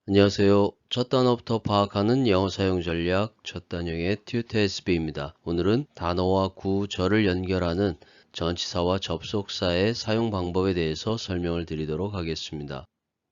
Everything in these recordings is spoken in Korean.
안녕하세요. 첫 단어부터 파악하는 영어 사용 전략 첫 단형의 튜터 SB입니다. 오늘은 단어와 구절을 연결하는 전치사와 접속사의 사용 방법에 대해서 설명을 드리도록 하겠습니다.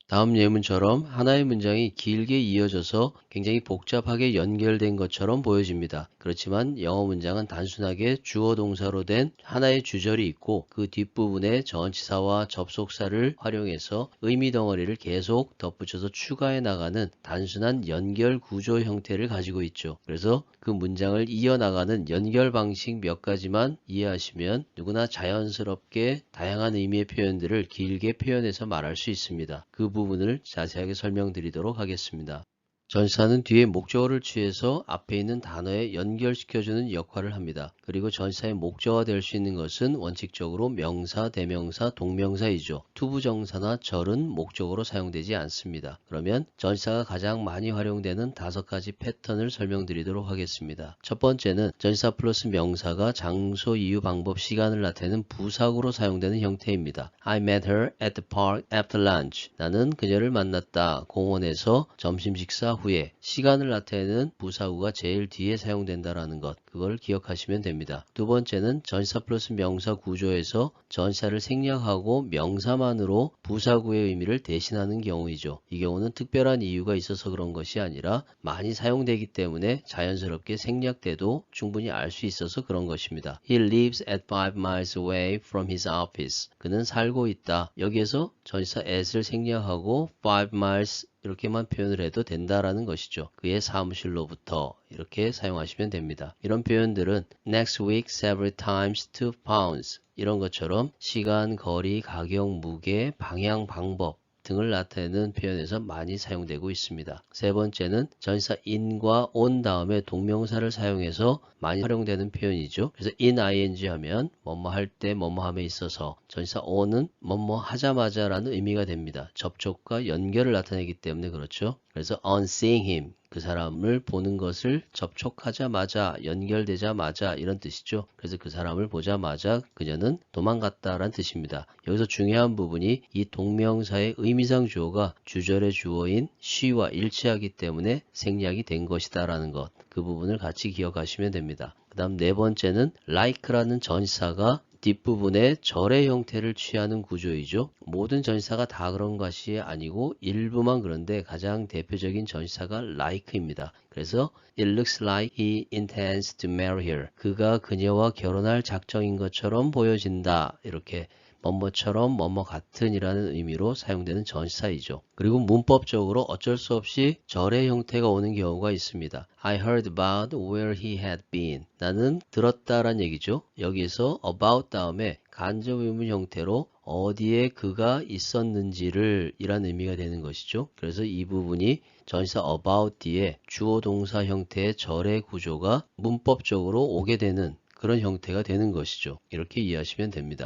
다음 예문처럼 하나의 문장이 길게 이어져서 굉장히 복잡하게 연결된 것처럼 보여집니다. 그렇지만 영어 문장은 단순하게 주어 동사로 된 하나의 주절이 있고 그 뒷부분에 전치사와 접속사를 활용해서 의미 덩어리를 계속 덧붙여서 추가해 나가는 단순한 연결 구조 형태를 가지고 있죠. 그래서 그 문장을 이어나가는 연결 방식 몇 가지만 이해하시면 누구나 자연스럽게 다양한 의미의 표현들을 길게 표현해서 말할 수 있습니다. 그 부분을 자세하게 설명드리도록 하겠습니다. 전치사는 뒤에 목적어를 취해서 앞에 있는 단어에 연결시켜주는 역할을 합니다. 그리고 전치사의 목적어가 될 수 있는 것은 원칙적으로 명사, 대명사, 동명사이죠. 투부정사나 절은 목적어로 사용되지 않습니다. 그러면 전치사가 가장 많이 활용되는 5가지 패턴을 설명드리도록 하겠습니다. 첫 번째는 전치사 플러스 명사가 장소, 이유, 방법, 시간을 나타내는 부사구로 사용되는 형태입니다. I met her at the park after lunch. 나는 그녀를 만났다. 공원에서 점심 식사 후에. 시간을 나타내는 부사구가 제일 뒤에 사용된다라는 것. 그걸 기억하시면 됩니다. 두 번째는 전치사 플러스 명사 구조에서 전치사를 생략하고 명사만으로 부사구의 의미를 대신하는 경우이죠. 이 경우는 특별한 이유가 있어서 그런 것이 아니라 많이 사용되기 때문에 자연스럽게 생략돼도 충분히 알 수 있어서 그런 것입니다. He lives at 5 miles away from his office. 그는 살고 있다. 여기에서 전치사 at을 생략하고 5 miles 이렇게만 표현을 해도 된다라는 것이죠. 그의 사무실로부터 이렇게 사용하시면 됩니다. 이런 표현들은 next week several times 2 pounds 이런 것처럼 시간, 거리, 가격, 무게, 방향, 방법 등을 나타내는 표현에서 많이 사용되고 있습니다. 세 번째는 전치사 in과 on 다음에 동명사를 사용해서 많이 활용되는 표현이죠. 그래서 in ing 하면 뭐뭐 할 때 뭐뭐 함에 있어서 전치사 on은 뭐뭐 하자마자 라는 의미가 됩니다. 접촉과 연결을 나타내기 때문에 그렇죠. 그래서 on seeing him 그 사람을 보는 것을 접촉하자마자 연결되자마자 이런 뜻이죠. 그래서 그 사람을 보자마자 그녀는 도망갔다라는 뜻입니다. 여기서 중요한 부분이 이 동명사의 의미상 주어가 주절의 주어인 she와 일치하기 때문에 생략이 된 것이다라는 것. 그 부분을 같이 기억하시면 됩니다. 그 다음 네 번째는 like라는 전치사가 뒷부분에 절의 형태를 취하는 구조이죠. 모든 전치사가 다 그런 것이 아니고 일부만 그런데 가장 대표적인 전치사가 like입니다. 그래서 it looks like he intends to marry her. 그가 그녀와 결혼할 작정인 것처럼 보여진다. 이렇게 뭐뭐처럼 뭐뭐 같은 이라는 의미로 사용되는 전치사이죠. 그리고 문법적으로 어쩔 수 없이 절의 형태가 오는 경우가 있습니다. I heard about where he had been. 나는 들었다란 얘기죠. 여기서 about 다음에 간접 의문 형태로 어디에 그가 있었는지를 이란 의미가 되는 것이죠. 그래서 이 부분이 전치사 about 뒤에 주어 동사 형태의 절의 구조가 문법적으로 오게 되는 그런 형태가 되는 것이죠. 이렇게 이해하시면 됩니다.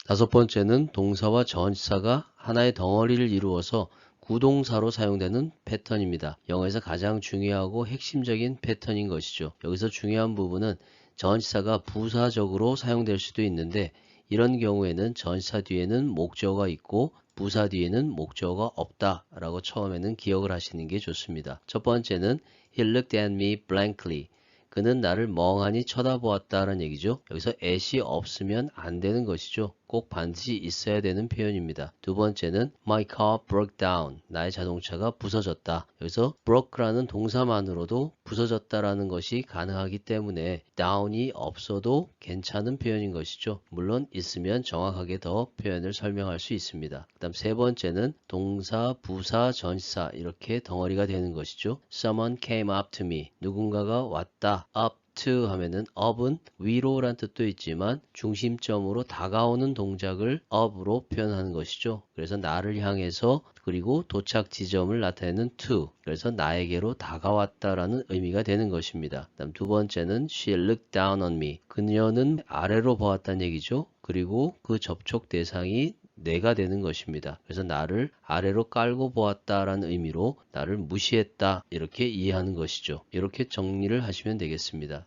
다섯 번째는 동사와 전치사가 하나의 덩어리를 이루어서 구동사로 사용되는 패턴입니다. 영어에서 가장 중요하고 핵심적인 패턴인 것이죠. 여기서 중요한 부분은 전치사가 부사적으로 사용될 수도 있는데 이런 경우에는 전치사 뒤에는 목적어가 있고 부사 뒤에는 목적어가 없다라고 처음에는 기억을 하시는 게 좋습니다. 첫 번째는 He looked at me blankly. 그는 나를 멍하니 쳐다보았다는 얘기죠. 여기서 at이 없으면 안 되는 것이죠. 꼭 반드시 있어야 되는 표현입니다. 두 번째는 My car broke down. 나의 자동차가 부서졌다. 여기서 broke라는 동사만으로도 부서졌다라는 것이 가능하기 때문에 down이 없어도 괜찮은 표현인 것이죠. 물론 있으면 정확하게 더 표현을 설명할 수 있습니다. 그 다음 세 번째는 동사, 부사, 전치사 이렇게 덩어리가 되는 것이죠. Someone came up to me. 누군가가 왔다. up to 하면은 up은 위로란 뜻도 있지만 중심점으로 다가오는 동작을 up으로 표현하는 것이죠. 그래서 나를 향해서 그리고 도착 지점을 나타내는 to. 그래서 나에게로 다가왔다라는 의미가 되는 것입니다. 그다음 두 번째는 she looked down on me. 그녀는 아래로 보았다는 얘기죠. 그리고 그 접촉 대상이 내가 되는 것입니다. 그래서 나를 아래로 깔고 보았다라는 의미로 나를 무시했다 이렇게 이해하는 것이죠. 이렇게 정리를 하시면 되겠습니다.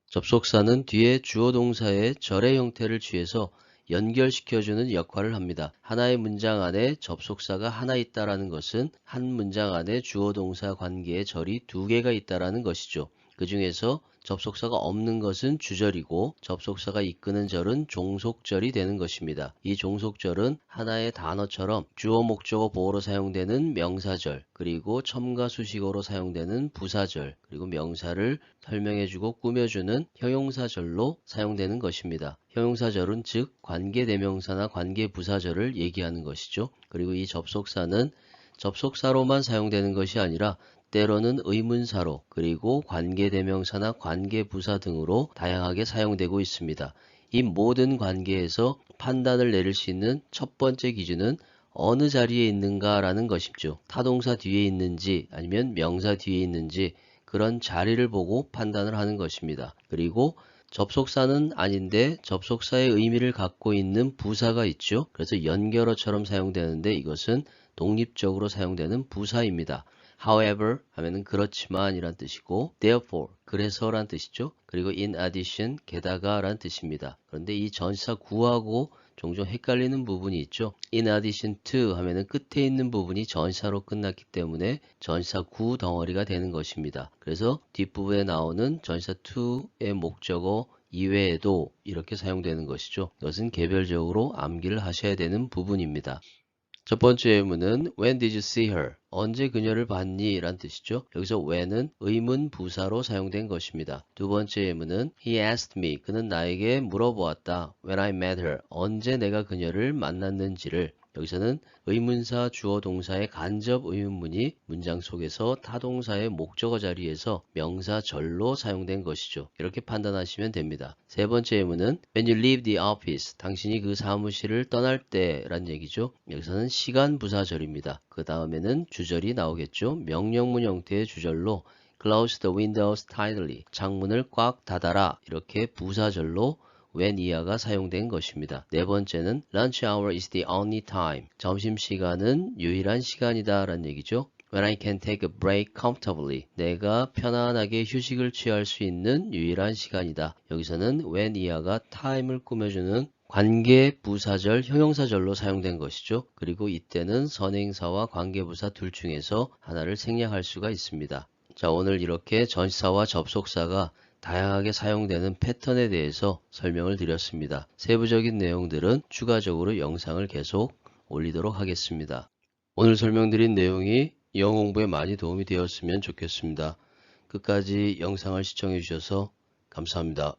접속사는 뒤에 주어 동사의 절의 형태를 취해서 연결시켜주는 역할을 합니다. 하나의 문장 안에 접속사가 하나 있다라는 것은 한 문장 안에 주어 동사 관계의 절이 두 개가 있다라는 것이죠. 그 중에서 접속사가 없는 것은 주절이고 접속사가 이끄는 절은 종속절이 되는 것입니다. 이 종속절은 하나의 단어처럼 주어 목적어 보어로 사용되는 명사절, 그리고 첨가 수식어로 사용되는 부사절, 그리고 명사를 설명해주고 꾸며주는 형용사절로 사용되는 것입니다. 형용사절은 즉 관계대명사나 관계부사절을 얘기하는 것이죠. 그리고 이 접속사는 접속사로만 사용되는 것이 아니라 때로는 의문사로 그리고 관계대명사나 관계부사 등으로 다양하게 사용되고 있습니다. 이 모든 관계에서 판단을 내릴 수 있는 첫 번째 기준은 어느 자리에 있는가 라는 것이죠. 타동사 뒤에 있는지 아니면 명사 뒤에 있는지 그런 자리를 보고 판단을 하는 것입니다. 그리고 접속사는 아닌데 접속사의 의미를 갖고 있는 부사가 있죠. 그래서 연결어처럼 사용되는데 이것은 독립적으로 사용되는 부사입니다. However 하면은 그렇지만 이란 뜻이고 therefore 그래서 란 뜻이죠. 그리고 in addition 게다가 란 뜻입니다. 그런데 이 전치사 구하고 종종 헷갈리는 부분이 있죠. in addition to 하면은 끝에 있는 부분이 전치사로 끝났기 때문에 전치사 구 덩어리가 되는 것입니다. 그래서 뒷부분에 나오는 전치사 to의 목적어 이외에도 이렇게 사용되는 것이죠. 이것은 개별적으로 암기를 하셔야 되는 부분입니다. 첫 번째 예문은 When did you see her? 언제 그녀를 봤니? 란 뜻이죠. 여기서 when은 의문 부사로 사용된 것입니다. 두 번째 예문은 He asked me. 그는 나에게 물어보았다. When I met her. 언제 내가 그녀를 만났는지를. 여기서는 의문사 주어 동사의 간접 의문문이 문장 속에서 타동사의 목적어 자리에서 명사절로 사용된 것이죠. 이렇게 판단하시면 됩니다. 세 번째 예문은 When you leave the office. 당신이 그 사무실을 떠날 때 란 얘기죠. 여기서는 시간 부사절입니다. 그 다음에는 주절이 나오겠죠. 명령문 형태의 주절로 Close the windows tightly. 창문을 꽉 닫아라. 이렇게 부사절로 when 이하가 사용된 것입니다. 네 번째는 lunch hour is the only time. 점심시간은 유일한 시간이다 라는 얘기죠. When I can take a break comfortably. 내가 편안하게 휴식을 취할 수 있는 유일한 시간이다. 여기서는 when 이하가 time을 꾸며주는 관계 부사절, 형용사절로 사용된 것이죠. 그리고 이때는 선행사와 관계부사 둘 중에서 하나를 생략할 수가 있습니다. 자, 오늘 이렇게 전치사와 접속사가 다양하게 사용되는 패턴에 대해서 설명을 드렸습니다. 세부적인 내용들은 추가적으로 영상을 계속 올리도록 하겠습니다. 오늘 설명드린 내용이 영어 공부에 많이 도움이 되었으면 좋겠습니다. 끝까지 영상을 시청해 주셔서 감사합니다.